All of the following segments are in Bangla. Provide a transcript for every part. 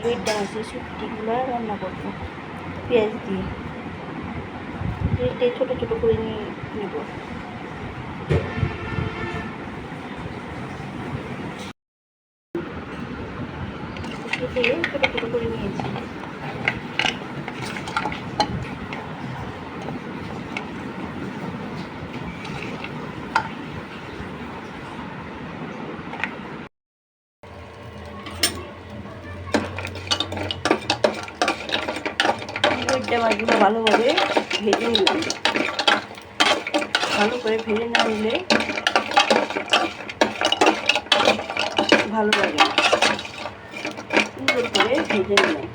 লইট্টা মাছের শুটকিগুলো রান্না করবো পেঁয়াজ দিয়ে। ছোটো ছোটো করে নিয়ে নেব। কেটে ছোটো ছোটো করে নিয়েছি। লইট্টা মাছগুলো ভালোভাবে ভেজে নিলাম। ভালো করে ভেজে না নিলে ভালো লাগে না। সুন্দর করে ভেজে নিলাম।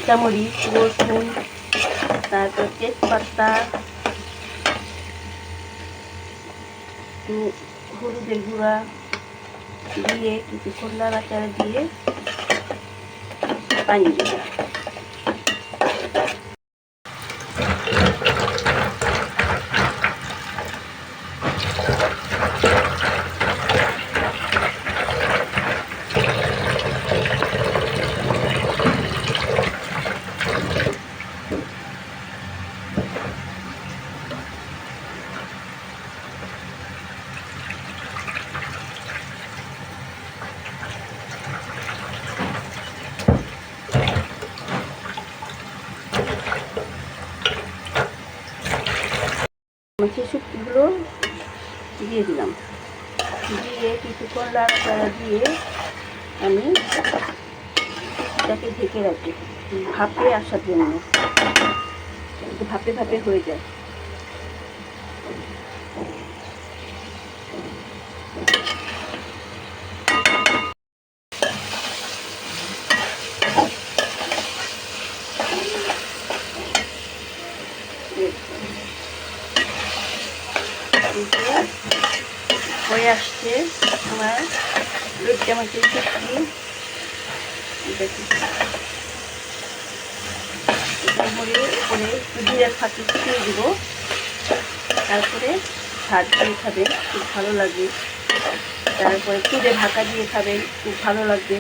কাঁচামরিচ, রসুন, তারপর তেজপাতা, একটু হলুদের গুঁড়া দিয়ে কিছুক্ষণ নাড়াচাড়া দিয়ে পানি দিলাম। মাছের শুটকিগুলো দিয়ে দিলাম। দিয়ে কিছুক্ষণ নাড়াচাড়া দিয়ে আমি এটাকে ঢেকে রাখি ভাপে আসার জন্য, ভাপে ভাপে হয়ে যায়। হয়ে আসছে আমার লইট্টা মাছের শুটকি। উপরে একটু জিরার ফাঁকি ছিটিয়ে দিব, তারপরে ভাত দিয়ে খাবেন, খুব ভালো লাগবে। তারপরে তুলে ঢাকা দিয়ে খাবেন, খুব ভালো লাগবে।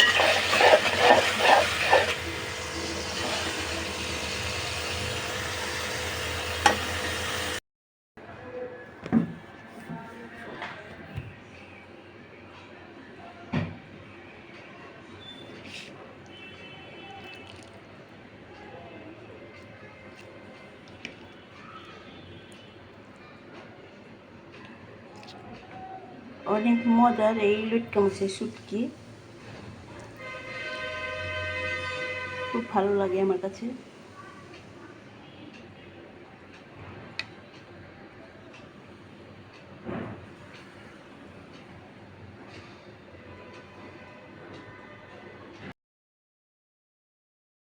অনেক মজার এই লইট্টা মাছের শুটকি, খুব ভালো লাগে আমার কাছে।